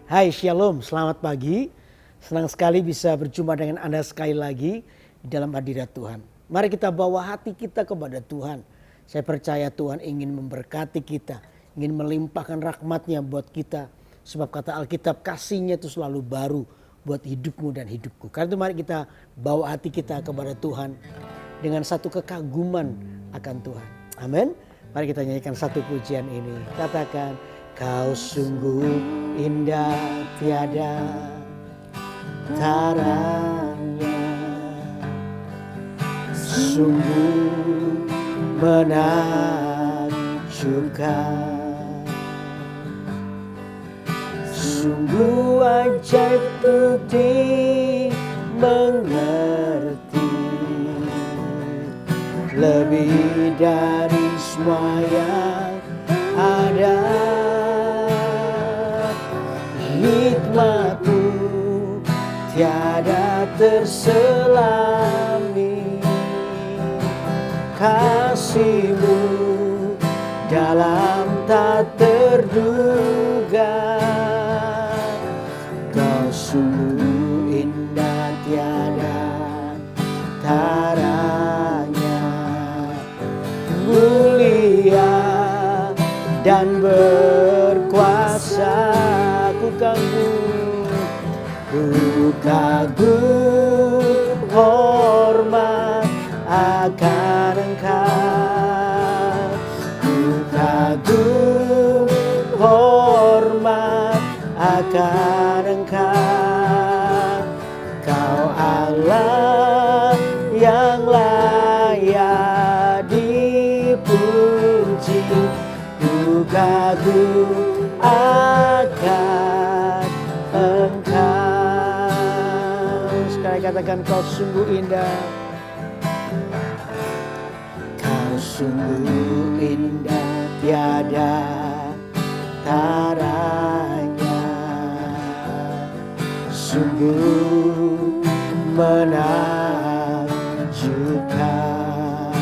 Hai Shalom, selamat pagi. Senang sekali bisa berjumpa dengan Anda sekali lagi di dalam hadirat Tuhan. Mari kita bawa hati kita kepada Tuhan. Saya percaya Tuhan ingin memberkati kita, ingin melimpahkan rahmat-Nya buat kita. Sebab kata Alkitab, kasih-Nya itu selalu baru buat hidupmu dan hidupku. Karena itu mari kita bawa hati kita kepada Tuhan dengan satu kekaguman akan Tuhan. Amin. Mari kita nyanyikan satu pujian ini. Katakan, Kau sungguh indah tiada taranya, sungguh menakjubkan, sungguh ajaib untuk dimengerti, lebih dari semua yang ada. Hikmat-Mu tiada terselami, kasih-Mu dalam tak terduga. Kau sungguh indah tiada taranya, mulia dan berkuasa. Ku kagum hormat akan Engkau, ku kagum hormat akan Engkau. Kau Allah yang layak dipuji, ku kagum akan Engkau. Sekali katakan, Kau sungguh indah. Kau sungguh indah tiada taranya, sungguh menakjubkan,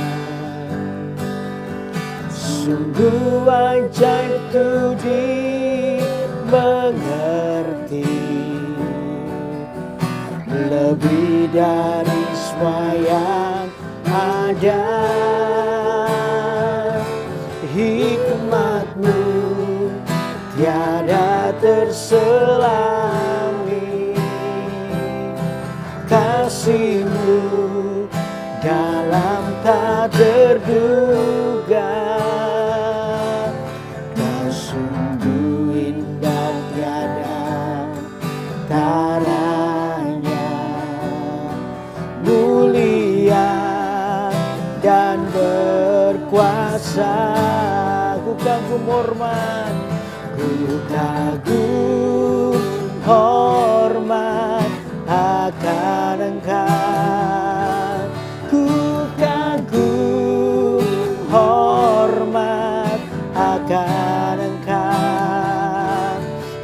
sungguh ajaib tu dimengerti, lebih dari semua yang ada. Hikmat-Mu tiada terselami, kasih-Mu dalam tak terduga. Kau sungguh indah tiada taranya, mulia dan berkuasa. Ku kagum hormat, ku kagum hormat akan Engkau, ku kagum hormat akan Engkau.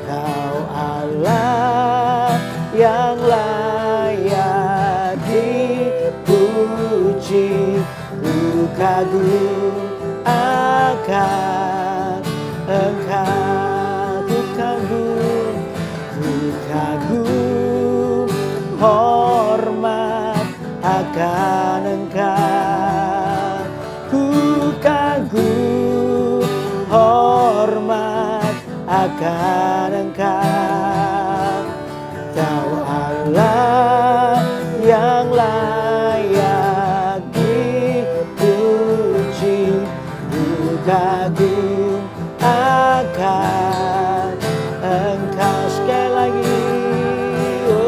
Kau Allah yang layak dipuji, ku kagum akan Engkau, ku kagum hormat akan Engkau, ku kagum hormat akan Engkau. Kau Allah yang layak dipuji, ku kagum akan Engkau. Sekali lagi, ku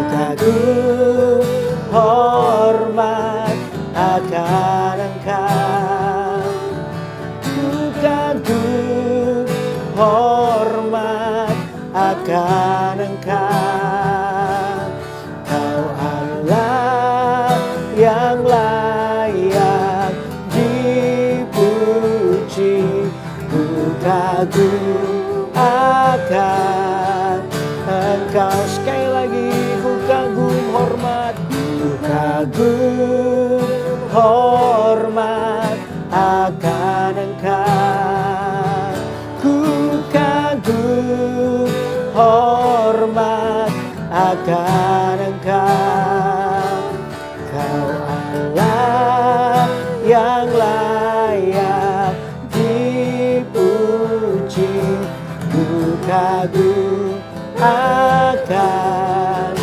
kagum hormat akan Engkau, ku kagum hormat akan Engkau. Kau Allah yang layak dipuji, ku kagum akan Engkau. Sekali lagi, ku kagum hormat, ku kagum hormat akan Engkau, ku kagum hormat akan Engkau. Kau Allah yang layak dipuji, ku kagum akan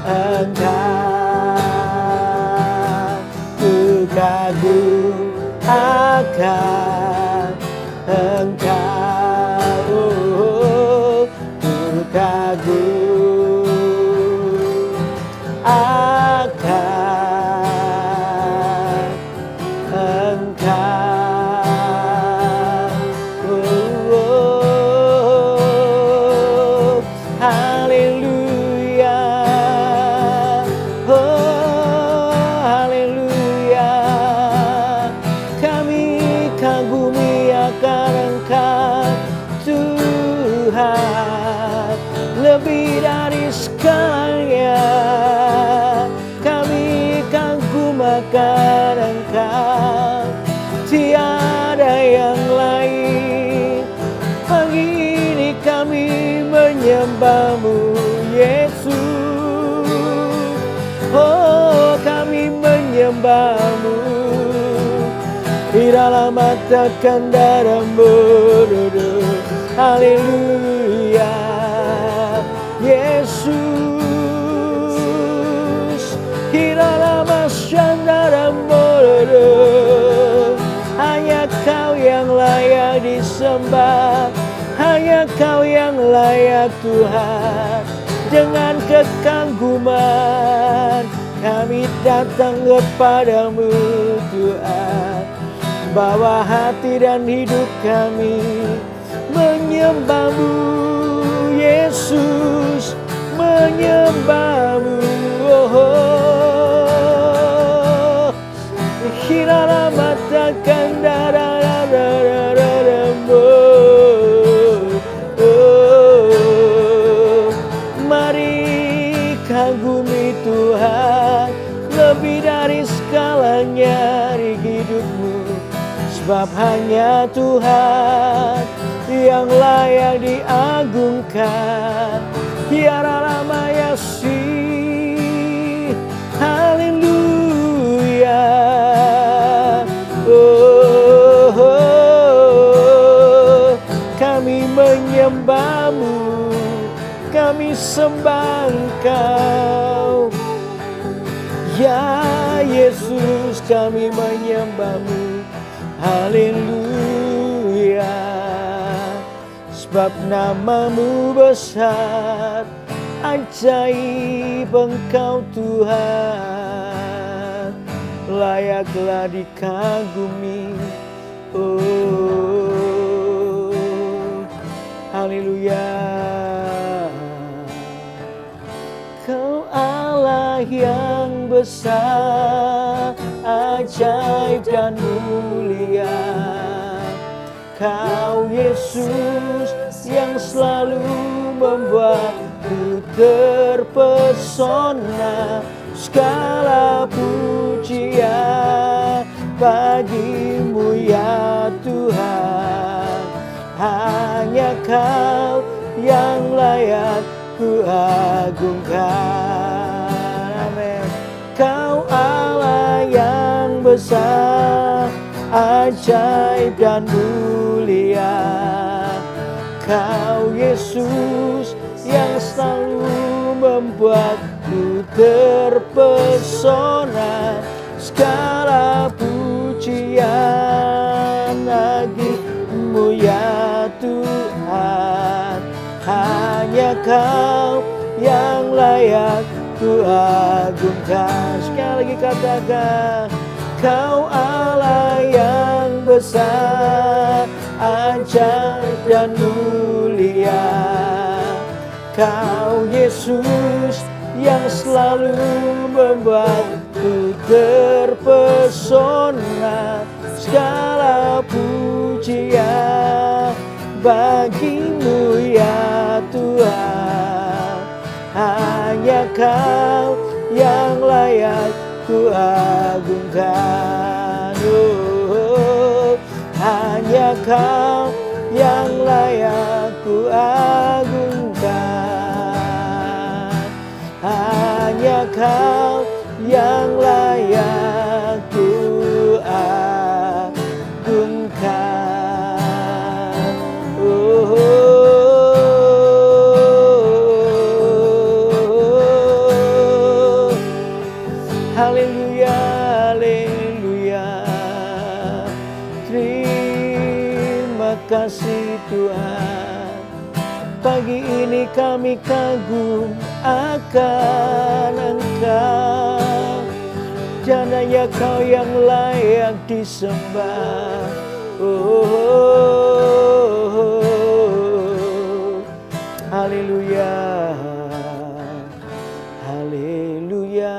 Engkau, ku kagum akan Engkau, ku kagum akan Engkau. Haleluya, haleluya. Kami kagumi akan Engkau Tuhan, lebih dari segalanya. Kami kagum akan Engkau, tiada yang lain. Pagi ini kami menyembah-Mu Yesus, oh kami menyembah-Mu. Di dalam mata darah-Mu, haleluya Yesus. Di dalam darah-Mu, hanya Kau yang layak disembah, hanya Kau yang layak Tuhan. Dengan kekaguman kami datang kepadamu Tuhan, bawa hati dan hidup kami menyembah-Mu Yesus, menyembah-Mu. Kirana matakan darah-Mu. Mari kagumi Tuhan, lebih dari segalanya di hidupmu. Sebab hanya Tuhan yang layak diagungkan. Tiara Ramayasi, haleluya. Oh, oh, kami menyembah-Mu, kami sembah Engkau. Ya Yesus, kami menyembah-Mu, haleluya. Sebab nama-Mu besar, ajaib Engkau Tuhan, layaklah dikagumi. Oh, haleluya. Kau Allah yang besar, ajaib dan mulia. Kau Yesus yang selalu membuatku terpesona. Segala pujian bagi-Mu ya Tuhan, hanya Kau yang layak ku agungkan. Amin. Kau Allah yang besar, ajaib dan mulia. Kau Yesus yang selalu membuatku terpesona. Segala pujian bagi-Mu ya Tuhan, hanya Kau yang layak ku agungkan. Sekali lagi katakan, Kau Allah yang besar, ajaib dan mulia. Kau Yesus yang selalu membuatku terpesona. Segala pujian bagi-Mu ya Tuhan, hanya Kau yang layak ku agungkan. Oh, hanya Kau yang layak ku agungkan. Engkau yang layak ku agungkan. Haleluya, haleluya. Terima kasih Tuhan. Pagi ini kami kagum akan Engkau, dan hanya Kau yang layak disembah. Haleluya, haleluya.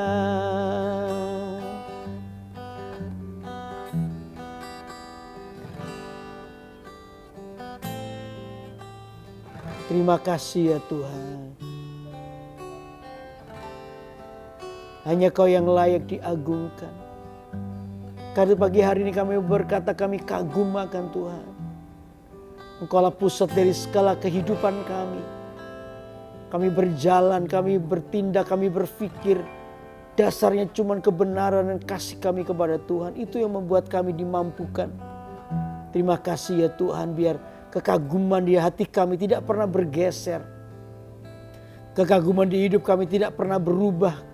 Terima kasih ya Tuhan. Hanya Kau yang layak diagungkan. Karena pagi hari ini kami berkata kami kagum akan Tuhan. Engkaulah pusat dari segala kehidupan kami. Kami berjalan, kami bertindak, kami berpikir. Dasarnya cuma kebenaran dan kasih kami kepada Tuhan. Itu yang membuat kami dimampukan. Terima kasih ya Tuhan, biar kekaguman di hati kami tidak pernah bergeser. Kekaguman di hidup kami tidak pernah berubah.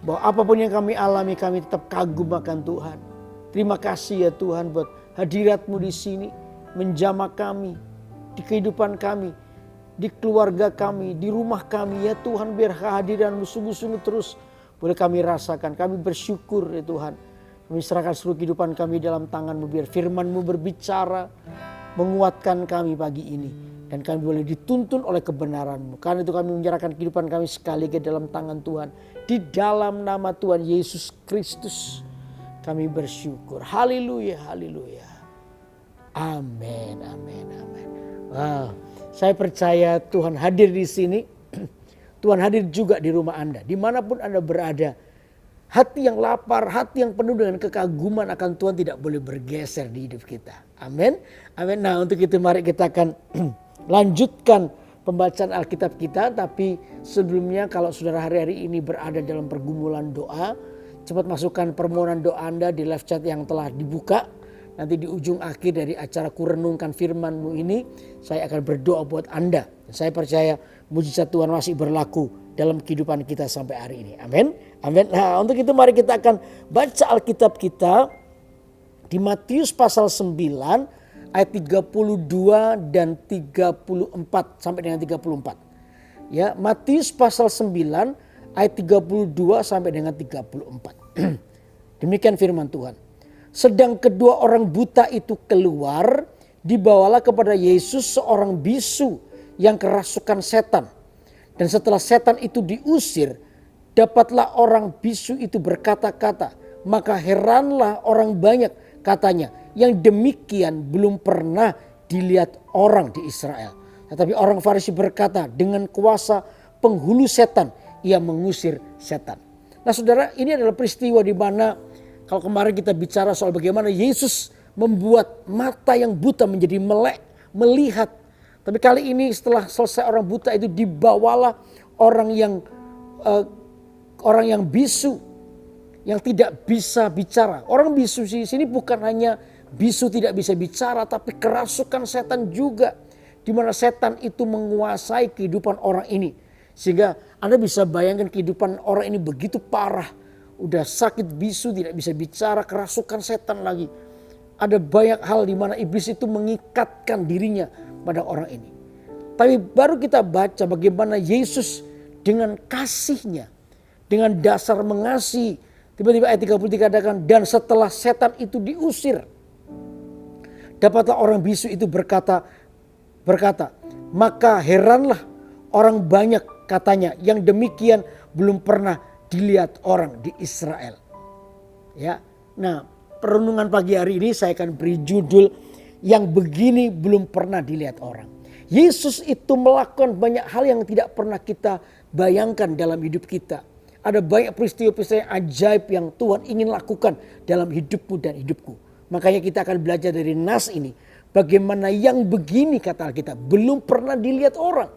Bahwa apapun yang kami alami, kami tetap kagum akan Tuhan. Terima kasih ya Tuhan buat hadirat-Mu di sini. Menjamah kami, di kehidupan kami, di keluarga kami, di rumah kami. Ya Tuhan, biar kehadiran-Mu sungguh-sungguh terus boleh kami rasakan. Kami bersyukur ya Tuhan. Kami serahkan seluruh kehidupan kami dalam tangan-Mu. Biar firman-Mu berbicara, menguatkan kami pagi ini. Dan kami boleh dituntun oleh kebenaran-Mu. Karena itu kami menyerahkan kehidupan kami sekali ke dalam tangan Tuhan. Di dalam nama Tuhan Yesus Kristus kami bersyukur. Haleluya, haleluya. Amin, amin, amin. Wow, saya percaya Tuhan hadir di sini. Tuhan hadir juga di rumah Anda. Dimanapun Anda berada. Hati yang lapar, hati yang penuh dengan kekaguman akan Tuhan tidak boleh bergeser di hidup kita. Amin. Amin. Nah, untuk itu mari kita akan lanjutkan pembacaan Alkitab kita. Tapi sebelumnya kalau saudara hari-hari ini berada dalam pergumulan doa, cepat masukkan permohonan doa Anda di live chat yang telah dibuka. Nanti di ujung akhir dari acara Kurenungkan Firman-Mu ini, saya akan berdoa buat Anda. Saya percaya mujizat Tuhan masih berlaku dalam kehidupan kita sampai hari ini. Amin. Amin. Nah, untuk itu mari kita akan baca Alkitab kita di Matius pasal 9 ayat 32 dan 34 sampai dengan 34. Ya, Matius pasal 9 ayat 32 sampai dengan 34. Demikian firman Tuhan. Sedang kedua orang buta itu keluar, dibawalah kepada Yesus seorang bisu yang kerasukan setan. Dan setelah setan itu diusir, dapatlah orang bisu itu berkata-kata. Maka heranlah orang banyak, katanya, yang demikian belum pernah dilihat orang di Israel. Tetapi orang Farisi berkata, dengan kuasa penghulu setan ia mengusir setan. Nah saudara, ini adalah peristiwa di mana kalau kemarin kita bicara soal bagaimana Yesus membuat mata yang buta menjadi melek, melihat. Tapi kali ini setelah selesai orang buta itu dibawalah orang yang bisu, yang tidak bisa bicara. Orang bisu di sini bukan hanya bisu tidak bisa bicara, tapi kerasukan setan juga. Di mana setan itu menguasai kehidupan orang ini. Sehingga Anda bisa bayangkan kehidupan orang ini begitu parah. Udah sakit bisu, tidak bisa bicara, kerasukan setan lagi. Ada banyak hal di mana iblis itu mengikatkan dirinya pada orang ini. Tapi baru kita baca bagaimana Yesus dengan kasihnya, dengan dasar mengasihi. Tiba-tiba ayat 33 katakan, dan setelah setan itu diusir, dapatlah orang bisu itu berkata, maka heranlah orang banyak, katanya, yang demikian belum pernah dilihat orang di Israel. Ya, nah perenungan pagi hari ini saya akan beri judul yang begini belum pernah dilihat orang. Yesus itu melakukan banyak hal yang tidak pernah kita bayangkan dalam hidup kita. Ada banyak peristiwa-peristiwa yang ajaib yang Tuhan ingin lakukan dalam hidupmu dan hidupku. Makanya kita akan belajar dari nas ini. Bagaimana yang begini kata Alkitab belum pernah dilihat orang.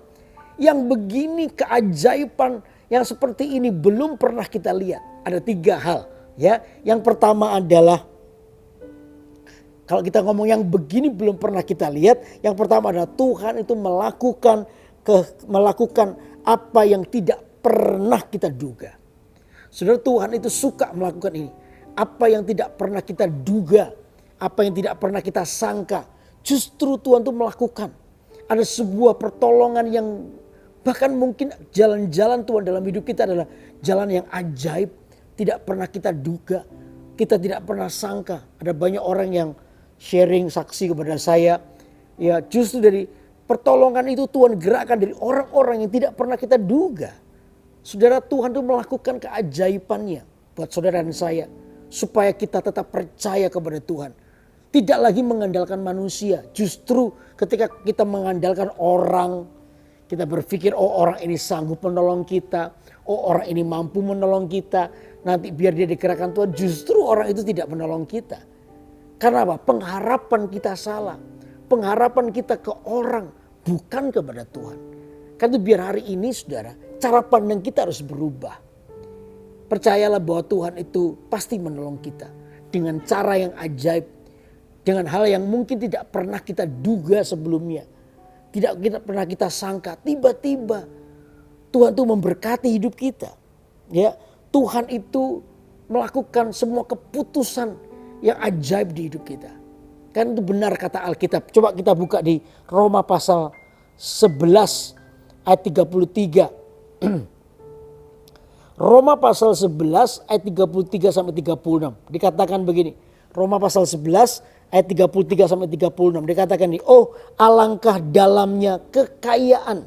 Yang begini keajaiban yang seperti ini belum pernah kita lihat. Ada 3 hal ya. Yang pertama adalah kalau kita ngomong yang begini belum pernah kita lihat. Yang pertama adalah Tuhan itu melakukan apa yang tidak pernah kita duga. Saudara, Tuhan itu suka melakukan ini. Apa yang tidak pernah kita duga, apa yang tidak pernah kita sangka, justru Tuhan itu melakukan. Ada sebuah pertolongan yang bahkan mungkin jalan-jalan Tuhan dalam hidup kita adalah jalan yang ajaib, tidak pernah kita duga, kita tidak pernah sangka. Ada banyak orang yang sharing saksi kepada saya, ya justru dari pertolongan itu Tuhan gerakkan dari orang-orang yang tidak pernah kita duga. Saudara, Tuhan itu melakukan keajaibannya buat saudara dan saya, supaya kita tetap percaya kepada Tuhan. Tidak lagi mengandalkan manusia. Justru ketika kita mengandalkan orang, kita berpikir orang ini sanggup menolong kita, orang ini mampu menolong kita, nanti biar dia digerakkan Tuhan. Justru orang itu tidak menolong kita. Karena apa? Pengharapan kita salah. Pengharapan kita ke orang, bukan kepada Tuhan. Karena itu biar hari ini saudara, cara pandang kita harus berubah. Percayalah bahwa Tuhan itu pasti menolong kita dengan cara yang ajaib, dengan hal yang mungkin tidak pernah kita duga sebelumnya, tidak pernah kita sangka. Tiba-tiba Tuhan itu memberkati hidup kita. Ya, Tuhan itu melakukan semua keputusan yang ajaib di hidup kita. Kan itu benar kata Alkitab. Coba kita buka di Roma pasal 11 ayat 33. Roma pasal 11 ayat 33 sampai 36. Dikatakan begini. Roma pasal 11 ayat 33 sampai 36. Dikatakan ini, oh alangkah dalamnya kekayaan,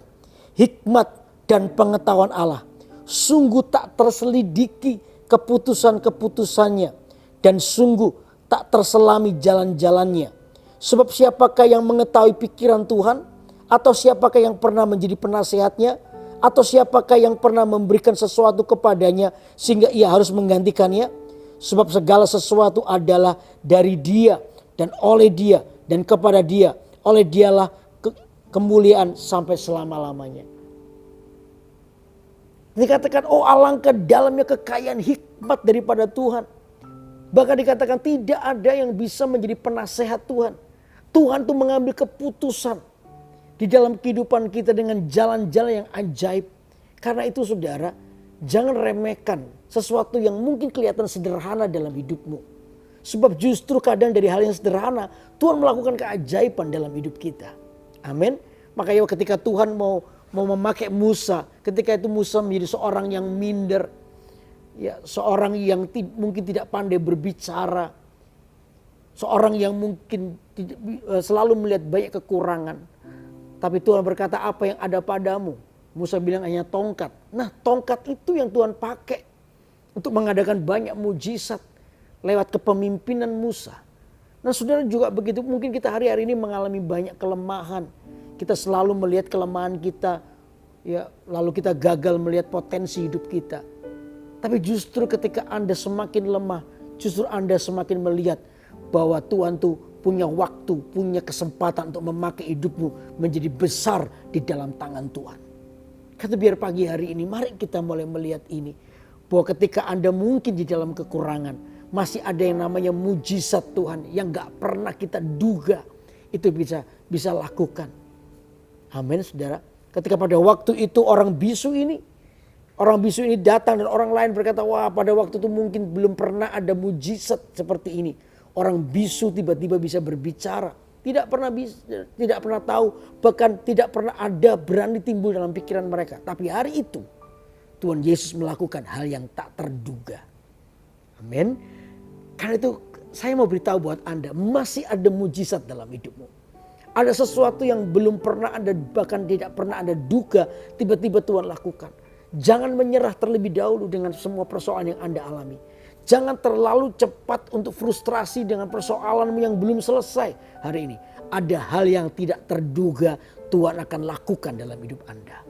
hikmat dan pengetahuan Allah. Sungguh tak terselidiki keputusan-keputusannya, dan sungguh tak terselami jalan-jalannya. Sebab siapakah yang mengetahui pikiran Tuhan? Atau siapakah yang pernah menjadi penasehatnya? Atau siapakah yang pernah memberikan sesuatu kepadanya sehingga ia harus menggantikannya? Sebab segala sesuatu adalah dari Dia dan oleh Dia dan kepada Dia. Oleh Dialah kemuliaan sampai selama-lamanya. Dikatakan, oh alangkah dalamnya kekayaan hikmat daripada Tuhan. Bahkan dikatakan tidak ada yang bisa menjadi penasehat Tuhan. Tuhan tuh mengambil keputusan di dalam kehidupan kita dengan jalan-jalan yang ajaib. Karena itu saudara, jangan remehkan sesuatu yang mungkin kelihatan sederhana dalam hidupmu. Sebab justru kadang dari hal yang sederhana, Tuhan melakukan keajaiban dalam hidup kita. Amin. Makanya ketika Tuhan mau memakai Musa, ketika itu Musa menjadi seorang yang minder, ya, seorang yang mungkin tidak pandai berbicara, seorang yang mungkin selalu melihat banyak kekurangan. Tapi Tuhan berkata, apa yang ada padamu? Musa bilang hanya tongkat. Nah, tongkat itu yang Tuhan pakai untuk mengadakan banyak mujizat lewat kepemimpinan Musa. Nah, saudara juga begitu. Mungkin kita hari-hari ini mengalami banyak kelemahan. Kita selalu melihat kelemahan kita, ya, lalu kita gagal melihat potensi hidup kita. Tapi justru ketika Anda semakin lemah, justru Anda semakin melihat bahwa Tuhan tuh punya waktu, punya kesempatan untuk memakai hidupmu menjadi besar di dalam tangan Tuhan. Kata biar pagi hari ini, mari kita mulai melihat ini. Bahwa ketika Anda mungkin di dalam kekurangan, masih ada yang namanya mujizat Tuhan yang gak pernah kita duga itu bisa lakukan. Amin saudara. Ketika pada waktu itu orang bisu ini datang dan orang lain berkata, wah pada waktu itu mungkin belum pernah ada mujizat seperti ini. Orang bisu tiba-tiba bisa berbicara. Tidak pernah tahu, bahkan tidak pernah ada berani timbul dalam pikiran mereka. Tapi hari itu Tuhan Yesus melakukan hal yang tak terduga. Amin. Karena itu saya mau beritahu buat Anda, masih ada mujizat dalam hidupmu. Ada sesuatu yang belum pernah Anda, bahkan tidak pernah Anda duga, tiba-tiba Tuhan lakukan. Jangan menyerah terlebih dahulu dengan semua persoalan yang Anda alami. Jangan terlalu cepat untuk frustrasi dengan persoalanmu yang belum selesai hari ini. Ada hal yang tidak terduga Tuhan akan lakukan dalam hidup Anda.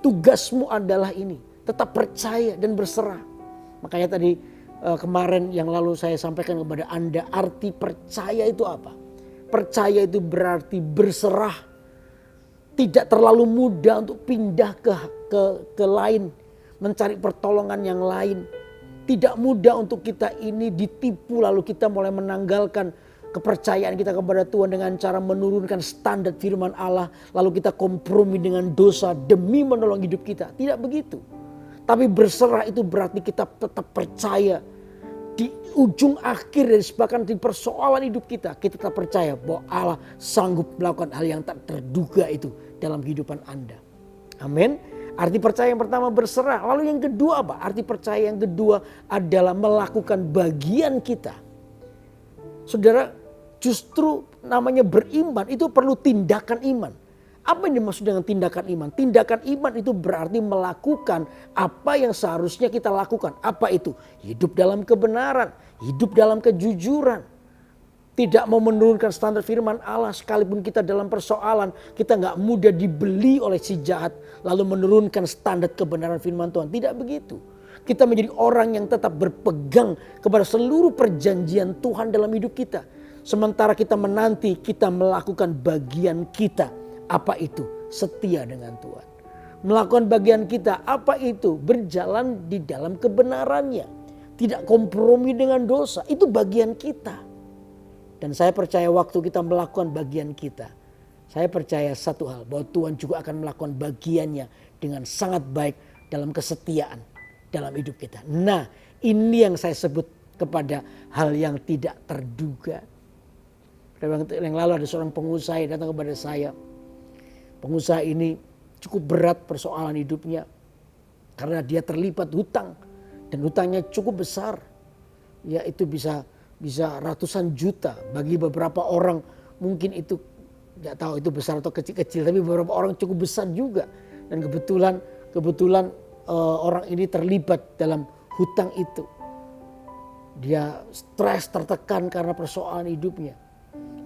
Tugasmu adalah ini, tetap percaya dan berserah. Makanya tadi kemarin yang lalu saya sampaikan kepada Anda, arti percaya itu apa? Percaya itu berarti berserah. Tidak terlalu mudah untuk pindah ke lain. mencari pertolongan yang lain. Tidak mudah untuk kita ini ditipu lalu kita mulai menanggalkan kepercayaan kita kepada Tuhan dengan cara menurunkan standar firman Allah. Lalu kita kompromi dengan dosa demi menolong hidup kita. Tidak begitu. Tapi berserah itu berarti kita tetap percaya. Di ujung akhir dari bahkan di persoalan hidup kita tetap percaya bahwa Allah sanggup melakukan hal yang tak terduga itu dalam kehidupan Anda. Amin. Arti percaya yang pertama berserah. Lalu yang kedua apa? Arti percaya yang kedua adalah melakukan bagian kita. Saudara, justru namanya beriman itu perlu tindakan iman. Apa yang dimaksud dengan tindakan iman? Tindakan iman itu berarti melakukan apa yang seharusnya kita lakukan. Apa itu? Hidup dalam kebenaran, hidup dalam kejujuran. Tidak mau menurunkan standar firman Allah sekalipun kita dalam persoalan. Kita gak mudah dibeli oleh si jahat lalu menurunkan standar kebenaran firman Tuhan. Tidak begitu. Kita menjadi orang yang tetap berpegang kepada seluruh perjanjian Tuhan dalam hidup kita. Sementara kita menanti, kita melakukan bagian kita. Apa itu? Setia dengan Tuhan. Melakukan bagian kita. Apa itu? Berjalan di dalam kebenarannya. Tidak kompromi dengan dosa. Itu bagian kita. Dan saya percaya waktu kita melakukan bagian kita. Saya percaya satu hal. Bahwa Tuhan juga akan melakukan bagiannya dengan sangat baik dalam kesetiaan dalam hidup kita. Nah, ini yang saya sebut kepada hal yang tidak terduga. Yang lalu ada seorang pengusaha yang datang kepada saya. Pengusaha ini cukup berat persoalan hidupnya. Karena dia terlibat hutang. Dan hutangnya cukup besar. Ya itu bisa ratusan juta. Bagi beberapa orang mungkin itu tidak tahu itu besar atau kecil-kecil. Tapi beberapa orang cukup besar juga. Dan kebetulan orang ini terlibat dalam hutang itu. Dia stres, tertekan karena persoalan hidupnya.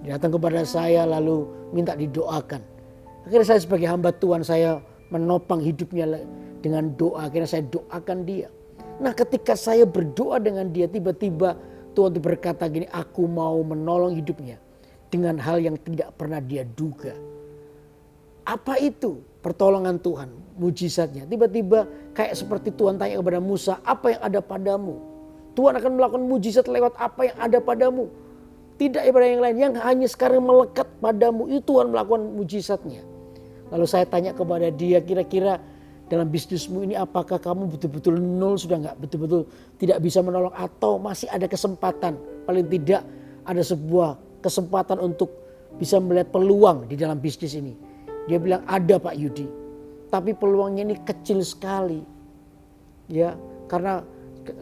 Dia datang kepada saya lalu minta didoakan. Akhirnya saya sebagai hamba Tuhan saya menopang hidupnya dengan doa. Akhirnya saya doakan dia. Nah ketika saya berdoa dengan dia tiba-tiba Tuhan itu berkata gini, aku mau menolong hidupnya dengan hal yang tidak pernah dia duga. Apa itu? Pertolongan Tuhan, mujizatnya. Tiba-tiba kayak seperti Tuhan tanya kepada Musa, apa yang ada padamu? Tuhan akan melakukan mujizat lewat apa yang ada padamu. Tidak daripada yang lain, yang hanya sekarang melekat padamu itu Tuhan melakukan mujizatnya. Lalu saya tanya kepada dia, kira-kira dalam bisnismu ini apakah kamu betul-betul nol, sudah nggak betul-betul tidak bisa menolong atau masih ada kesempatan. Paling tidak ada sebuah kesempatan untuk bisa melihat peluang di dalam bisnis ini. Dia bilang ada Pak Yudi, tapi peluangnya ini kecil sekali. Ya, karena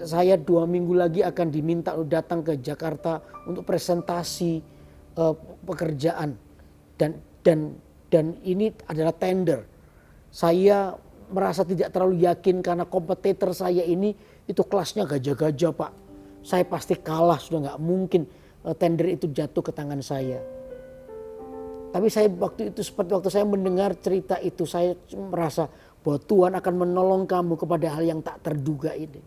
saya 2 minggu lagi akan diminta datang ke Jakarta untuk presentasi pekerjaan dan ini adalah tender. Saya merasa tidak terlalu yakin karena kompetitor saya ini itu kelasnya gajah-gajah Pak. Saya pasti kalah, sudah nggak mungkin tender itu jatuh ke tangan saya. Tapi saya seperti waktu saya mendengar cerita itu saya merasa bahwa Tuhan akan menolong kamu kepada hal yang tak terduga ini.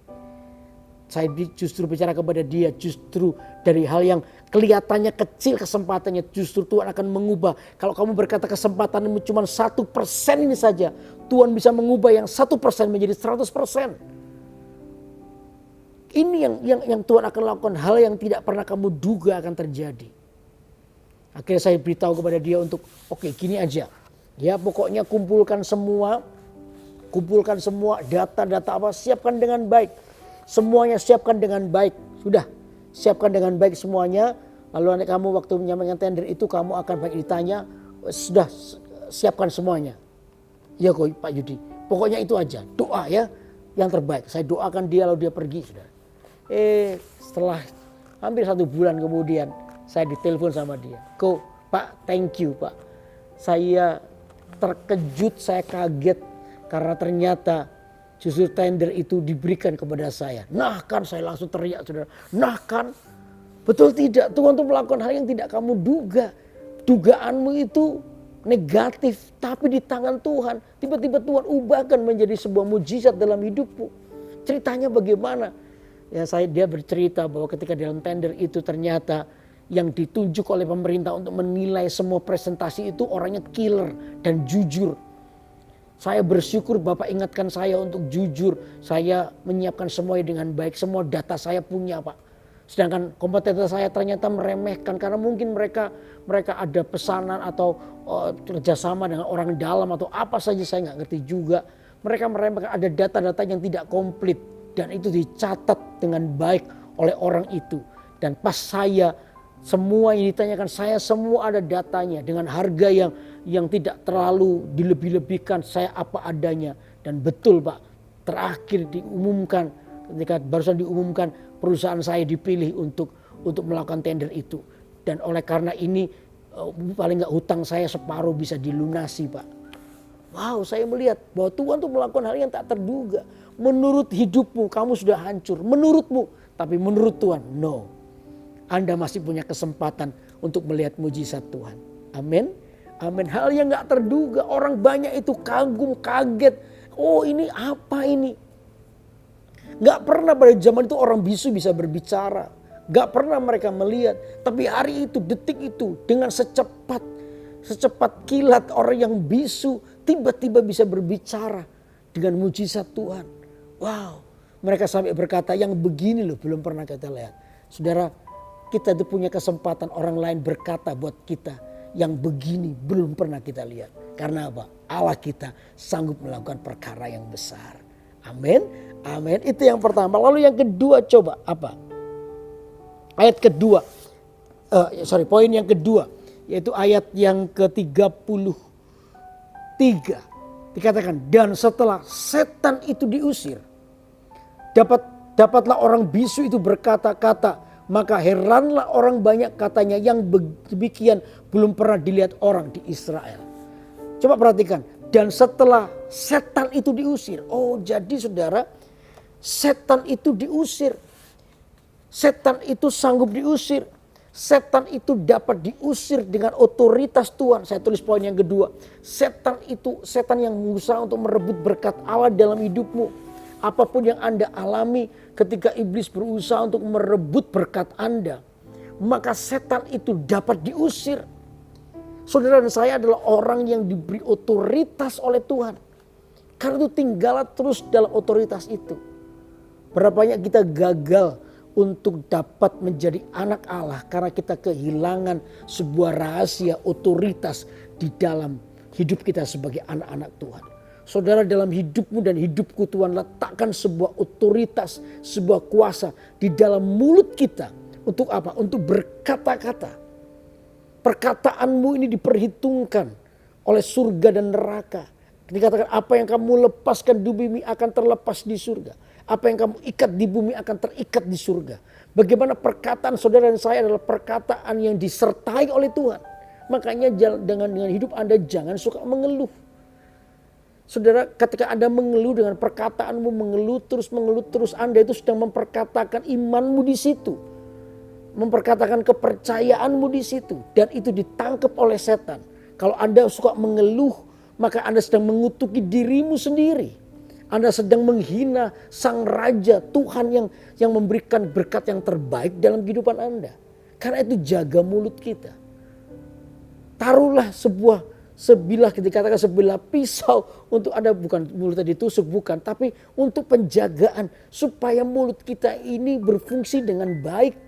Saya justru bicara kepada dia, justru dari hal yang kelihatannya kecil kesempatannya, justru Tuhan akan mengubah. Kalau kamu berkata kesempatanmu cuma 1% ini saja, Tuhan bisa mengubah yang 1% menjadi 100%. Ini yang Tuhan akan lakukan, hal yang tidak pernah kamu duga akan terjadi. Akhirnya saya beritahu kepada dia untuk oke, gini aja. Ya pokoknya kumpulkan semua data-data apa, siapkan dengan baik. Semuanya siapkan dengan baik. Sudah siapkan dengan baik semuanya. Lalu nanti kamu waktu menyampaikan tender itu kamu akan banyak ditanya. Sudah siapkan semuanya. Ya kok Pak Yudi. Pokoknya itu aja. Doa ya yang terbaik. Saya doakan dia lalu dia pergi. Sudah. Setelah hampir 1 bulan kemudian saya ditelepon sama dia. Kok Pak thank you Pak. Saya terkejut, saya kaget. Karena ternyata justru tender itu diberikan kepada saya. Nah kan saya langsung teriak saudara. Nah kan betul tidak, Tuhan tuh melakukan hal yang tidak kamu duga. Dugaanmu itu negatif tapi di tangan Tuhan. Tiba-tiba Tuhan ubahkan menjadi sebuah mujizat dalam hidupmu. Ceritanya bagaimana? Ya dia bercerita bahwa ketika dalam tender itu ternyata yang ditunjuk oleh pemerintah untuk menilai semua presentasi itu orangnya killer dan jujur. Saya bersyukur Bapak ingatkan saya untuk jujur. Saya menyiapkan semuanya dengan baik. Semua data saya punya Pak. Sedangkan kompetitor saya ternyata meremehkan karena mungkin mereka ada pesanan atau kerjasama dengan orang dalam atau apa saja saya nggak ngerti juga. Mereka meremehkan ada data-data yang tidak komplit dan itu dicatat dengan baik oleh orang itu. Dan pas saya semua yang ditanyakan saya semua ada datanya dengan harga yang tidak terlalu dilebih-lebihkan, saya apa adanya. Dan betul Pak, terakhir diumumkan ketika barusan diumumkan perusahaan saya dipilih untuk melakukan tender itu. Dan oleh karena ini paling nggak hutang saya separuh bisa dilunasi Pak. Wow, saya melihat bahwa Tuhan tuh melakukan hal yang tak terduga. Menurut hidupmu kamu sudah hancur, menurutmu, tapi menurut Tuhan no. Anda masih punya kesempatan untuk melihat mujizat Tuhan. Amin. Amin. Hal yang gak terduga. Orang banyak itu kagum, kaget. Oh ini apa ini? Gak pernah pada zaman itu orang bisu bisa berbicara. Gak pernah mereka melihat. Tapi hari itu, detik itu dengan secepat kilat orang yang bisu tiba-tiba bisa berbicara dengan mujizat Tuhan. Wow. Mereka sampai berkata yang begini loh belum pernah kita lihat. Saudara, kita itu punya kesempatan orang lain berkata buat kita yang begini belum pernah kita lihat. Karena apa? Allah kita sanggup melakukan perkara yang besar. Amin. Amin. Itu yang pertama. Lalu yang kedua coba apa? Ayat kedua. Poin yang kedua. Yaitu ayat yang ke-33. Dikatakan dan setelah setan itu diusir. Dapatlah orang bisu itu berkata-kata. Maka heranlah orang banyak katanya yang demikian belum pernah dilihat orang di Israel. Coba perhatikan. Dan setelah setan itu diusir. Oh jadi saudara, setan itu diusir. Setan itu sanggup diusir. Setan itu dapat diusir dengan otoritas Tuhan. Saya tulis poin yang kedua. Setan yang berusaha untuk merebut berkat Allah dalam hidupmu. Apapun yang Anda alami ketika iblis berusaha untuk merebut berkat Anda. Maka setan itu dapat diusir. Saudara dan saya adalah orang yang diberi otoritas oleh Tuhan. Karena itu tinggallah terus dalam otoritas itu. Berapa banyak kita gagal untuk dapat menjadi anak Allah. Karena kita kehilangan sebuah rahasia otoritas di dalam hidup kita sebagai anak-anak Tuhan. Saudara dalam hidupmu dan hidupku Tuhan letakkan sebuah otoritas, sebuah kuasa di dalam mulut kita. Untuk apa? Untuk berkata-kata. Perkataanmu ini diperhitungkan oleh surga dan neraka. Dikatakan apa yang kamu lepaskan di bumi akan terlepas di surga. Apa yang kamu ikat di bumi akan terikat di surga. Bagaimana perkataan saudara dan saya adalah perkataan yang disertai oleh Tuhan. Makanya dengan hidup Anda jangan suka mengeluh. Saudara, ketika Anda mengeluh dengan perkataanmu, mengeluh terus, Anda itu sedang memperkatakan imanmu di situ. Memperkatakan kepercayaanmu di situ. Dan itu ditangkap oleh setan. Kalau Anda suka mengeluh, maka Anda sedang mengutuki dirimu sendiri. Anda sedang menghina sang raja, Tuhan yang memberikan berkat yang terbaik dalam kehidupan Anda. Karena itu jaga mulut kita. Taruhlah dikatakan sebilah pisau untuk Anda, bukan mulut tadi tusuk, bukan. Tapi untuk penjagaan supaya mulut kita ini berfungsi dengan baik.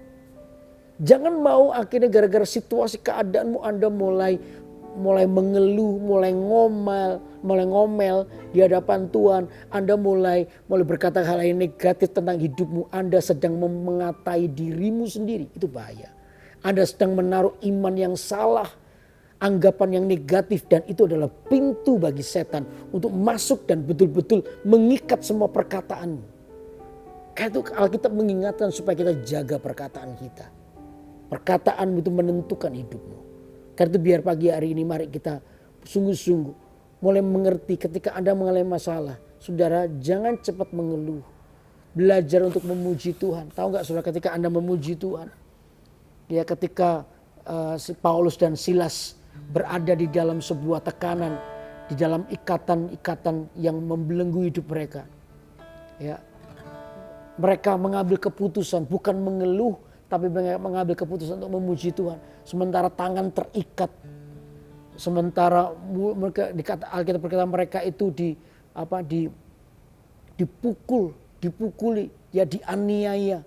Jangan mau akhirnya gara-gara situasi keadaanmu Anda mulai mengeluh, mulai ngomel di hadapan Tuhan. Anda mulai berkata hal yang negatif tentang hidupmu. Anda sedang mengatai dirimu sendiri. Itu bahaya. Anda sedang menaruh iman yang salah, anggapan yang negatif, dan itu adalah pintu bagi setan untuk masuk dan betul-betul mengikat semua perkataanmu. Karena itu Alkitab mengingatkan supaya kita jaga perkataan kita. Perkataanmu itu menentukan hidupmu. Karena itu biar pagi hari ini mari kita sungguh-sungguh mulai mengerti ketika Anda mengalami masalah. Saudara jangan cepat mengeluh. Belajar untuk memuji Tuhan. Tahu gak saudara ketika Anda memuji Tuhan. Ya ketika Paulus dan Silas berada di dalam sebuah tekanan, di dalam ikatan-ikatan yang membelenggu hidup mereka. Ya, mereka mengambil keputusan bukan mengeluh, tapi mengambil keputusan untuk memuji Tuhan. Sementara tangan terikat, Sementara mereka Alkitab berkata mereka itu dipukuli, ya dianiaya,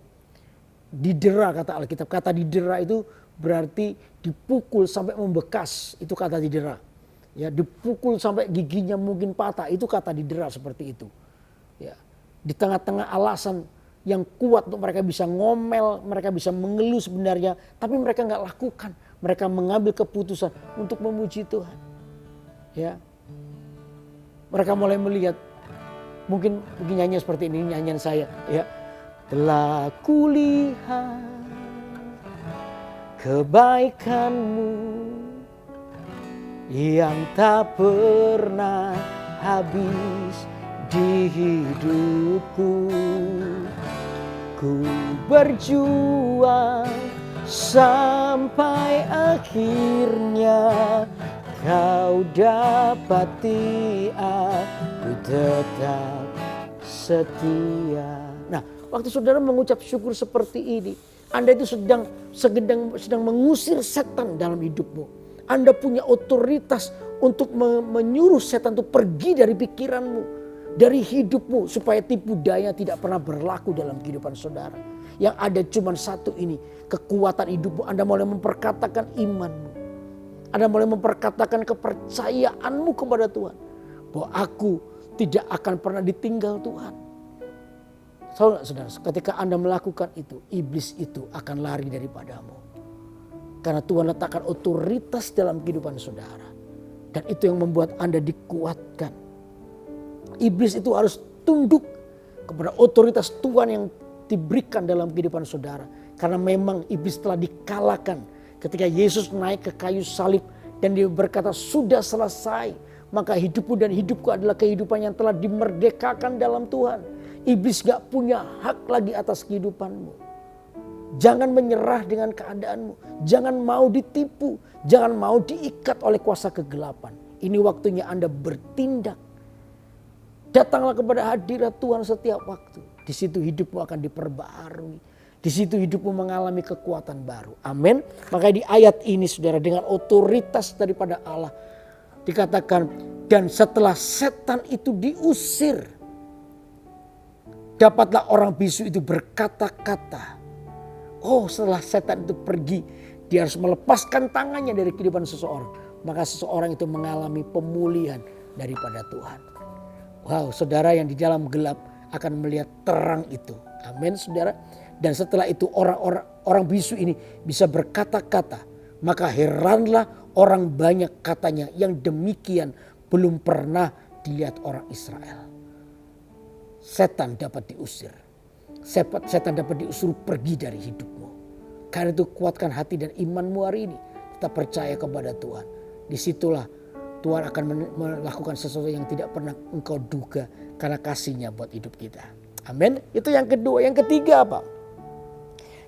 didera kata Alkitab. Kata didera itu berarti dipukul sampai membekas, itu kata didera. Ya, dipukul sampai giginya mungkin patah, itu kata didera seperti itu. Ya, di tengah-tengah alasan yang kuat untuk mereka bisa ngomel, mereka bisa mengeluh sebenarnya, tapi mereka nggak lakukan. Mereka mengambil keputusan untuk memuji Tuhan. Ya, mereka mulai melihat, mungkin nyanyian seperti ini, nyanyian saya. Ya, telah kulihat kebaikan-Mu yang tak pernah habis di hidupku. Ku berjuang sampai akhirnya Kau dapati aku tetap setia. Nah, waktu saudara mengucap syukur seperti ini, Anda itu sedang mengusir setan dalam hidupmu. Anda punya otoritas untuk menyuruh setan itu pergi dari pikiranmu, dari hidupmu, supaya tipu daya tidak pernah berlaku dalam kehidupan saudara. Yang ada cuma satu ini, kekuatan hidupmu. Anda mulai memperkatakan imanmu. Anda mulai memperkatakan kepercayaanmu kepada Tuhan. Bahwa aku tidak akan pernah ditinggal Tuhan. Saudara, ketika Anda melakukan itu, iblis itu akan lari daripadamu. Karena Tuhan letakkan otoritas dalam kehidupan saudara. Dan itu yang membuat Anda dikuatkan. Iblis itu harus tunduk kepada otoritas Tuhan yang diberikan dalam kehidupan saudara. Karena memang iblis telah dikalahkan ketika Yesus naik ke kayu salib dan dia berkata sudah selesai. Maka hidupmu dan hidupku adalah kehidupan yang telah dimerdekakan dalam Tuhan. Iblis gak punya hak lagi atas kehidupanmu. Jangan menyerah dengan keadaanmu. Jangan mau ditipu. Jangan mau diikat oleh kuasa kegelapan. Ini waktunya Anda bertindak. Datanglah kepada hadirat Tuhan setiap waktu. Di situ hidupmu akan diperbaharui. Di situ hidupmu mengalami kekuatan baru. Amin. Maka di ayat ini saudara, dengan otoritas daripada Allah dikatakan, dan setelah setan itu diusir, dapatlah orang bisu itu berkata-kata. Oh, setelah setan itu pergi, dia harus melepaskan tangannya dari kehidupan seseorang. Maka seseorang itu mengalami pemulihan daripada Tuhan. Wow, saudara yang di dalam gelap akan melihat terang itu. Amin, saudara. Dan setelah itu orang bisu ini bisa berkata-kata. Maka heranlah orang banyak katanya yang demikian belum pernah dilihat orang Israel. Setan dapat diusir. Setan dapat diusir pergi dari hidupmu. Karena itu kuatkan hati dan imanmu hari ini. Kita percaya kepada Tuhan. Disitulah Tuhan akan melakukan sesuatu yang tidak pernah engkau duga. Karena kasih-Nya buat hidup kita. Amin. Itu yang kedua. Yang ketiga apa?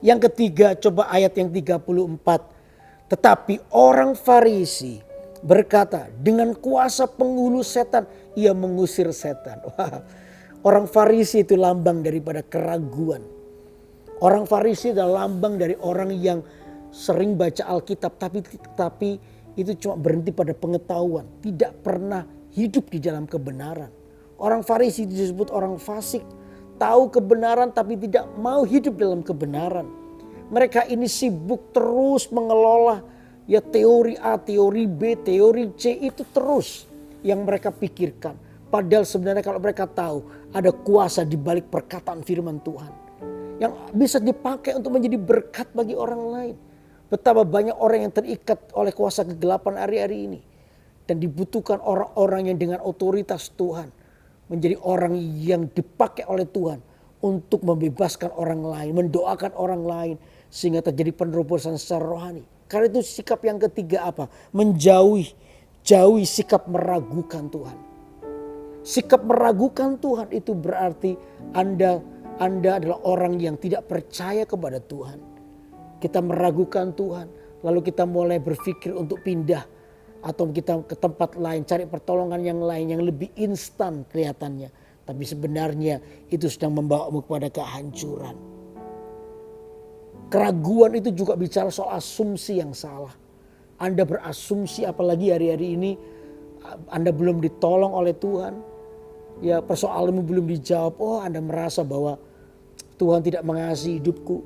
Yang ketiga, coba ayat yang 34. Tetapi orang Farisi berkata, dengan kuasa penghulu setan ia mengusir setan. Wah, orang Farisi itu lambang daripada keraguan. Orang Farisi adalah lambang dari orang yang sering baca Alkitab tapi itu cuma berhenti pada pengetahuan, tidak pernah hidup di dalam kebenaran. Orang Farisi disebut orang fasik. Tahu kebenaran tapi tidak mau hidup dalam kebenaran. Mereka ini sibuk terus mengelola ya teori A, teori B, teori C, itu terus yang mereka pikirkan. Padahal sebenarnya kalau mereka tahu ada kuasa di balik perkataan firman Tuhan yang bisa dipakai untuk menjadi berkat bagi orang lain. Betapa banyak orang yang terikat oleh kuasa kegelapan hari-hari ini. Dan dibutuhkan orang-orang yang dengan otoritas Tuhan menjadi orang yang dipakai oleh Tuhan untuk membebaskan orang lain, mendoakan orang lain sehingga terjadi penerobosan secara rohani. Karena itu sikap yang ketiga apa? Jauhi sikap meragukan Tuhan. Sikap meragukan Tuhan itu berarti Anda adalah orang yang tidak percaya kepada Tuhan. Kita meragukan Tuhan, lalu kita mulai berpikir untuk pindah atau kita ke tempat lain, cari pertolongan yang lain yang lebih instan kelihatannya. Tapi sebenarnya itu sedang membawamu kepada kehancuran. Keraguan itu juga bicara soal asumsi yang salah. Anda berasumsi apalagi hari-hari ini Anda belum ditolong oleh Tuhan. Ya, persoalanmu belum dijawab. Oh, Anda merasa bahwa Tuhan tidak mengasihi hidupku.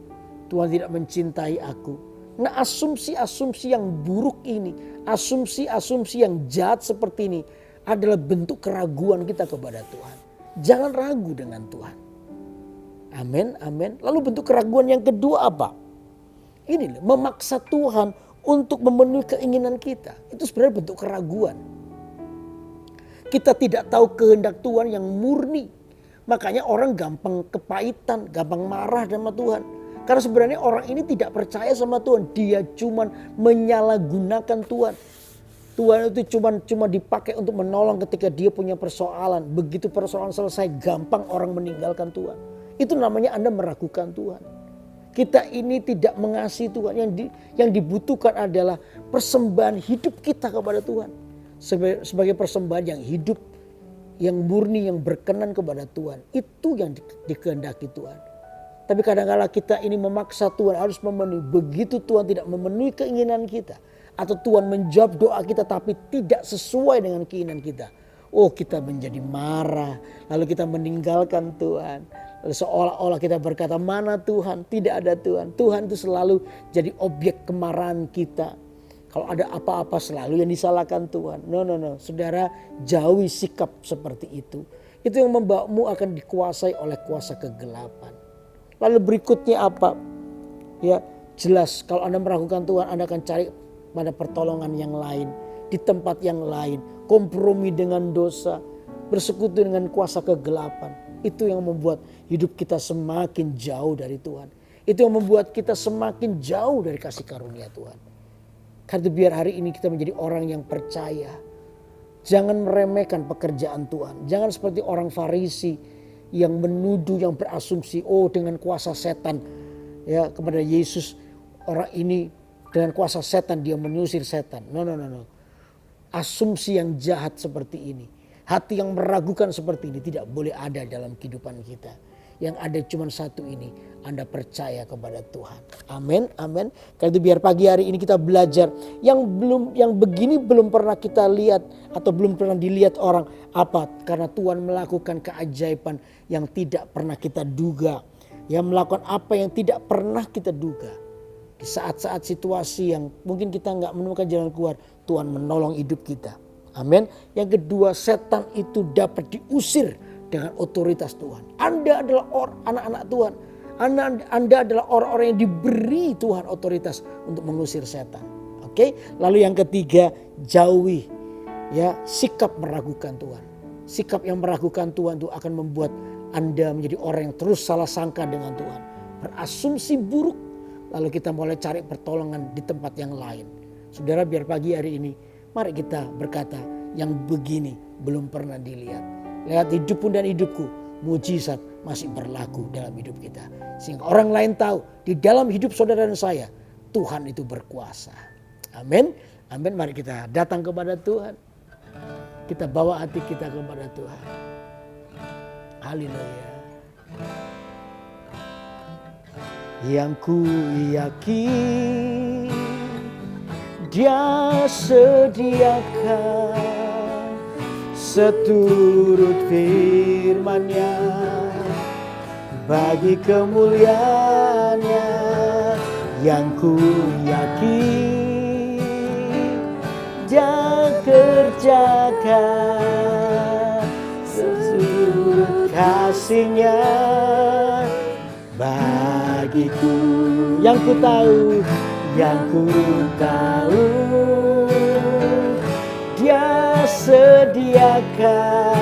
Tuhan tidak mencintai aku. Nah, asumsi-asumsi yang buruk ini, asumsi-asumsi yang jahat seperti ini adalah bentuk keraguan kita kepada Tuhan. Jangan ragu dengan Tuhan. Amin, amin. Lalu bentuk keraguan yang kedua apa? Ini memaksa Tuhan untuk memenuhi keinginan kita. Itu sebenarnya bentuk keraguan. Kita tidak tahu kehendak Tuhan yang murni. Makanya orang gampang kepahitan, gampang marah sama Tuhan. Karena sebenarnya orang ini tidak percaya sama Tuhan. Dia cuma menyalahgunakan Tuhan. Tuhan itu cuma dipakai untuk menolong ketika dia punya persoalan. Begitu persoalan selesai, gampang orang meninggalkan Tuhan. Itu namanya Anda meragukan Tuhan. Kita ini tidak mengasihi Tuhan. Yang dibutuhkan adalah persembahan hidup kita kepada Tuhan. Sebagai persembahan yang hidup, yang murni, yang berkenan kepada Tuhan. Itu yang dikehendaki Tuhan. Tapi kadang-kadang kita ini memaksa Tuhan harus memenuhi. Begitu Tuhan tidak memenuhi keinginan kita. Atau Tuhan menjawab doa kita tapi tidak sesuai dengan keinginan kita. Oh, kita menjadi marah. Lalu kita meninggalkan Tuhan. Lalu seolah-olah kita berkata, mana Tuhan? Tidak ada Tuhan. Tuhan itu selalu jadi objek kemarahan kita. Kalau ada apa-apa selalu yang disalahkan Tuhan. No. Saudara, jauhi sikap seperti itu. Itu yang membawamu akan dikuasai oleh kuasa kegelapan. Lalu berikutnya apa? Ya, jelas kalau Anda meragukan Tuhan, Anda akan cari pada pertolongan yang lain. Di tempat yang lain. Kompromi dengan dosa. Bersekutu dengan kuasa kegelapan. Itu yang membuat hidup kita semakin jauh dari Tuhan. Itu yang membuat kita semakin jauh dari kasih karunia Tuhan. Karena itu biar hari ini kita menjadi orang yang percaya. Jangan meremehkan pekerjaan Tuhan. Jangan seperti orang Farisi yang menuduh, yang berasumsi, oh dengan kuasa setan ya kepada Yesus, orang ini dengan kuasa setan dia mengusir setan. No. Asumsi yang jahat seperti ini, hati yang meragukan seperti ini tidak boleh ada dalam kehidupan kita. Yang ada cuma satu ini, Anda percaya kepada Tuhan. Amin, amin. Karena itu biar pagi hari ini kita belajar yang begini belum pernah kita lihat atau belum pernah dilihat orang. Apa? Karena Tuhan melakukan keajaiban yang tidak pernah kita duga. Yang melakukan apa yang tidak pernah kita duga. Di saat-saat situasi yang mungkin kita nggak menemukan jalan keluar, Tuhan menolong hidup kita. Amin. Yang kedua, setan itu dapat diusir dengan otoritas Tuhan. Anda adalah anak-anak Tuhan. Anda adalah orang-orang yang diberi Tuhan otoritas untuk mengusir setan. Oke? Lalu yang ketiga, jauhi ya sikap meragukan Tuhan. Sikap yang meragukan Tuhan itu akan membuat Anda menjadi orang yang terus salah sangka dengan Tuhan. Berasumsi buruk, lalu kita mulai cari pertolongan di tempat yang lain. Saudara, biar pagi hari ini mari kita berkata, yang begini belum pernah dilihat. Lewat hidupmu dan hidupku, mujizat masih berlaku dalam hidup kita. Sehingga orang lain tahu di dalam hidup saudara dan saya, Tuhan itu berkuasa. Amin. Amin. Mari kita datang kepada Tuhan. Kita bawa hati kita kepada Tuhan. Haleluya. Yang ku yakin Dia sediakan seturut firman-Nya bagi kemuliaan-Nya, yang ku yakin Dia kerjakan seturut kasih-Nya bagiku. Yang ku tahu Dia sediakan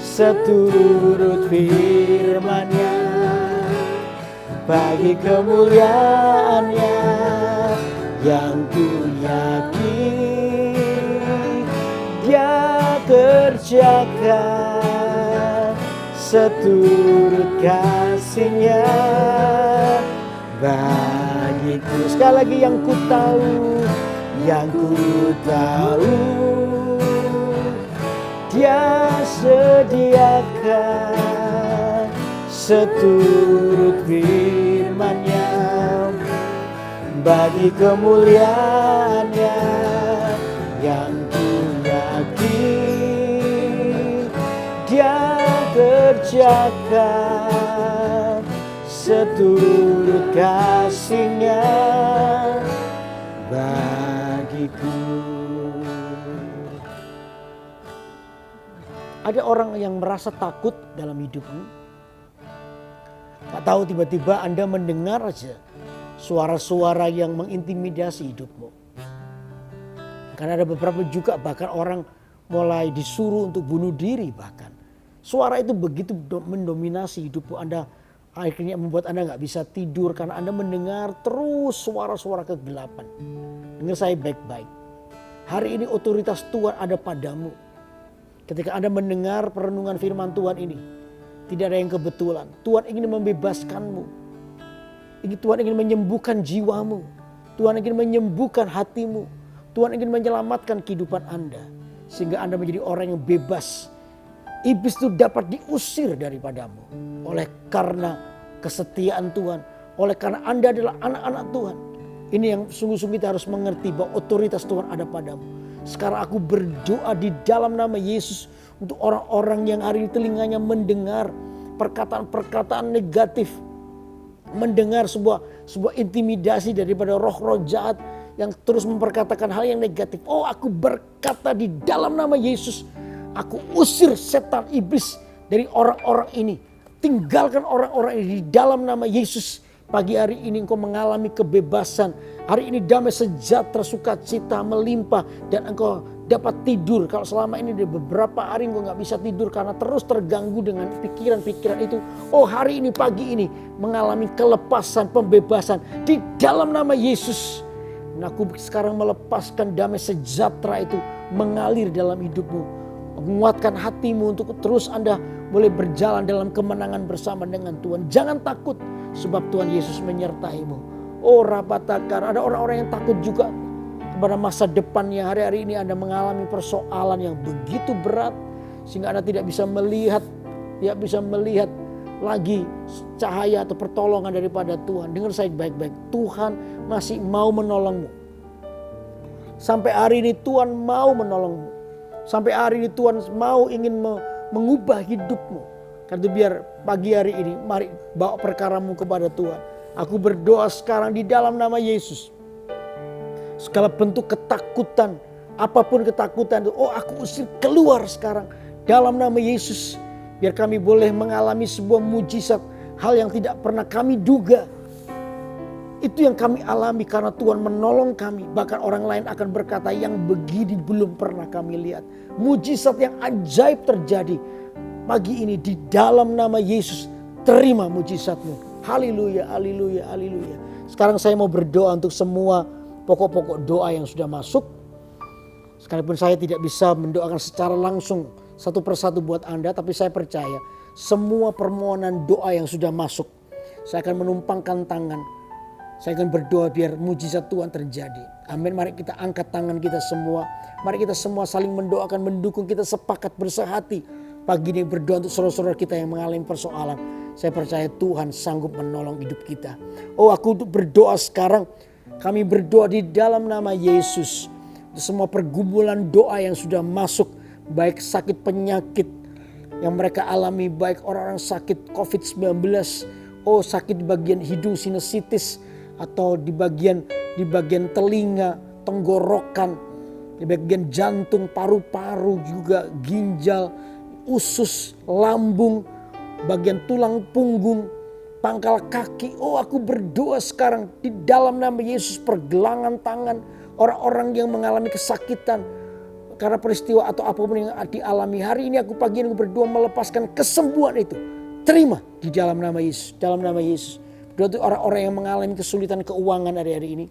seturut firman-Nya bagi kemuliaan-Nya, yang ku yakin Dia kerjakan seturut kasih-Nya bagiku. Sekali lagi, yang ku tahu Dia sediakan seturut firman-Nya bagi kemuliaan-Nya yang yakin Dia kerjakan seturut kasih-Nya bagiku. Ada orang yang merasa takut dalam hidupmu. Tak tahu tiba-tiba Anda mendengar aja suara-suara yang mengintimidasi hidupmu. Karena ada beberapa juga bahkan orang mulai disuruh untuk bunuh diri bahkan. Suara itu begitu mendominasi hidupmu. Anda akhirnya membuat Anda gak bisa tidur karena Anda mendengar terus suara-suara kegelapan. Dengar saya baik-baik. Hari ini otoritas Tuhan ada padamu. Ketika Anda mendengar perenungan firman Tuhan ini, tidak ada yang kebetulan. Tuhan ingin membebaskanmu. Tuhan ingin menyembuhkan jiwamu. Tuhan ingin menyembuhkan hatimu. Tuhan ingin menyelamatkan kehidupan Anda. Sehingga Anda menjadi orang yang bebas. Iblis itu dapat diusir daripadamu. Oleh karena kesetiaan Tuhan. Oleh karena Anda adalah anak-anak Tuhan. Ini yang sungguh-sungguh kita harus mengerti bahwa otoritas Tuhan ada padamu. Sekarang aku berdoa di dalam nama Yesus untuk orang-orang yang hari ini telinganya mendengar perkataan-perkataan negatif. Mendengar sebuah intimidasi daripada roh-roh jahat yang terus memperkatakan hal yang negatif. Oh, aku berkata di dalam nama Yesus, aku usir setan iblis dari orang-orang ini. Tinggalkan orang-orang ini di dalam nama Yesus. Pagi hari ini engkau mengalami kebebasan. Hari ini damai sejahtera, sukacita melimpah. Dan engkau dapat tidur. Kalau selama ini di beberapa hari engkau gak bisa tidur karena terus terganggu dengan pikiran-pikiran itu. Oh, hari ini pagi ini mengalami kelepasan, pembebasan di dalam nama Yesus. Dan aku sekarang melepaskan damai sejahtera itu mengalir dalam hidupmu. Menguatkan hatimu untuk terus Anda boleh berjalan dalam kemenangan bersama dengan Tuhan. Jangan takut. Sebab Tuhan Yesus menyertaimu. Oh, rapatakar. Ada orang-orang yang takut juga kepada masa depannya. Hari-hari ini Anda mengalami persoalan yang begitu berat. Sehingga Anda tidak bisa melihat lagi cahaya atau pertolongan daripada Tuhan. Dengar saya baik-baik. Tuhan masih mau menolongmu. Sampai hari ini Tuhan mau menolongmu. Sampai hari ini Tuhan ingin mengubah hidupmu. Karena itu biar pagi hari ini mari bawa perkaramu kepada Tuhan. Aku berdoa sekarang di dalam nama Yesus. Segala bentuk ketakutan, apapun ketakutan itu, oh aku usir keluar sekarang dalam nama Yesus. Biar kami boleh mengalami sebuah mujizat, hal yang tidak pernah kami duga. Itu yang kami alami karena Tuhan menolong kami. Bahkan orang lain akan berkata yang begini belum pernah kami lihat. Mujizat yang ajaib terjadi. Pagi ini di dalam nama Yesus terima mujizatmu. Haleluya, haleluya, haleluya. Sekarang saya mau berdoa untuk semua pokok-pokok doa yang sudah masuk. Sekalipun saya tidak bisa mendoakan secara langsung satu persatu buat Anda. Tapi saya percaya semua permohonan doa yang sudah masuk. Saya akan menumpangkan tangan. Saya akan berdoa biar mujizat Tuhan terjadi. Amin. Mari kita angkat tangan kita semua. Mari kita semua saling mendoakan, mendukung, kita sepakat bersehati. Pagi ini berdoa untuk saudara-saudara kita yang mengalami persoalan. Saya percaya Tuhan sanggup menolong hidup kita. Oh, aku berdoa sekarang. Kami berdoa di dalam nama Yesus. Semua pergumulan doa yang sudah masuk. Baik sakit penyakit yang mereka alami. Baik orang-orang sakit COVID-19. Oh, sakit di bagian hidung sinusitis. Atau di bagian telinga, tenggorokan. Di bagian jantung, paru-paru juga, ginjal, usus, lambung, bagian tulang punggung, pangkal kaki. Oh, aku berdoa sekarang di dalam nama Yesus, pergelangan tangan orang-orang yang mengalami kesakitan karena peristiwa atau apapun yang dialami. Hari ini pagi ini aku berdoa melepaskan kesembuhan itu. Terima di dalam nama Yesus, dalam nama Yesus. Berdoa untuk orang-orang yang mengalami kesulitan keuangan hari-hari ini.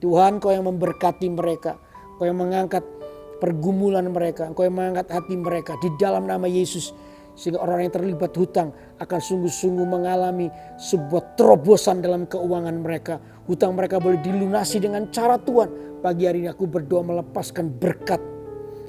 Tuhan, Kau yang memberkati mereka, Kau yang mengangkat pergumulan mereka, Engkau yang mengangkat hati mereka di dalam nama Yesus. Sehingga orang yang terlibat hutang akan sungguh-sungguh mengalami sebuah terobosan dalam keuangan mereka. Hutang mereka boleh dilunasi dengan cara Tuhan. Pagi hari ini aku berdoa melepaskan berkat.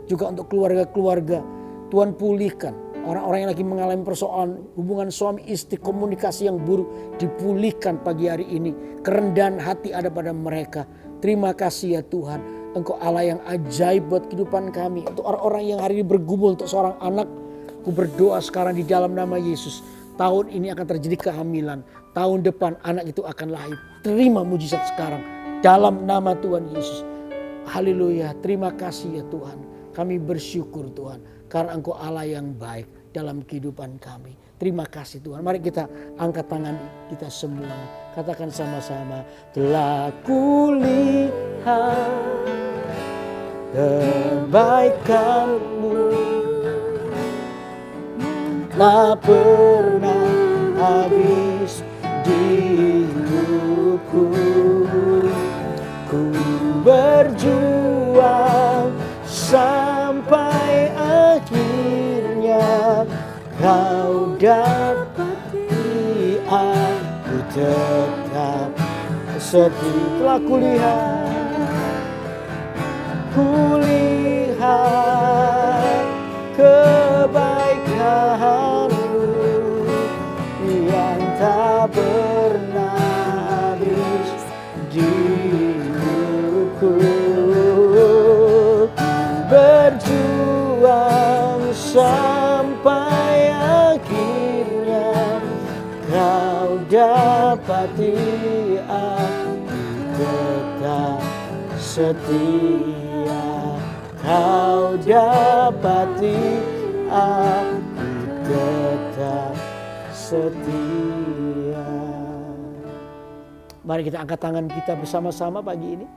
Juga untuk keluarga-keluarga. Tuhan pulihkan Orang-orang yang lagi mengalami persoalan hubungan suami istri, komunikasi yang buruk dipulihkan pagi hari ini. Kerendahan hati ada pada mereka. Terima kasih ya Tuhan. Engkau Allah yang ajaib buat kehidupan kami. Untuk orang-orang yang hari ini bergumul untuk seorang anak, aku berdoa sekarang di dalam nama Yesus. Tahun ini akan terjadi kehamilan. Tahun depan anak itu akan lahir. Terima mujizat sekarang dalam nama Tuhan Yesus. Haleluya. Terima kasih ya Tuhan. Kami bersyukur Tuhan. Karena Engkau Allah yang baik dalam kehidupan kami. Terima kasih Tuhan. Mari kita angkat tangan kita semua. Katakan sama-sama. Telah kulihat kebaikan-Mu, tak pernah habis di hidupku. Ku berjuang sampai akhirnya Kau dapati aku tetap setelah kulihat kebaikan-Mu yang tak pernah habis di hidupku. Berjuang sampai akhirnya Kau dapati aku tetap setia. Kau dapati aku tetap setia. Mari kita angkat tangan kita bersama-sama pagi ini.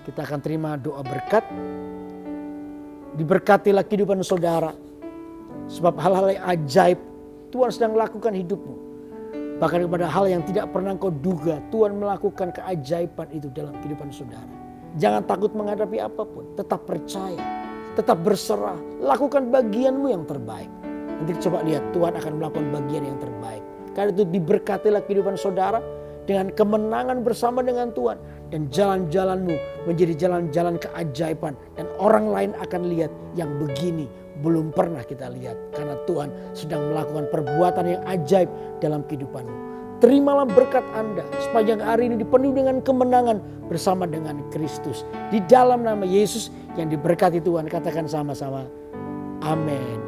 Kita akan terima doa berkat. Diberkatilah kehidupan saudara. Sebab hal-hal yang ajaib Tuhan sedang lakukan hidupmu. Bahkan kepada hal yang tidak pernah kau duga, Tuhan melakukan keajaiban itu dalam kehidupan saudara. Jangan takut menghadapi apapun. Tetap percaya. Tetap berserah. Lakukan bagianmu yang terbaik. Nanti coba lihat Tuhan akan melakukan bagian yang terbaik. Karena itu diberkatilah kehidupan saudara dengan kemenangan bersama dengan Tuhan. Dan jalan-jalanmu menjadi jalan-jalan keajaiban. Dan orang lain akan lihat yang begini belum pernah kita lihat. Karena Tuhan sedang melakukan perbuatan yang ajaib dalam kehidupanmu. Terimalah berkat Anda sepanjang hari ini dipenuhi dengan kemenangan bersama dengan Kristus. Di dalam nama Yesus yang diberkati Tuhan, katakan sama-sama. Amin.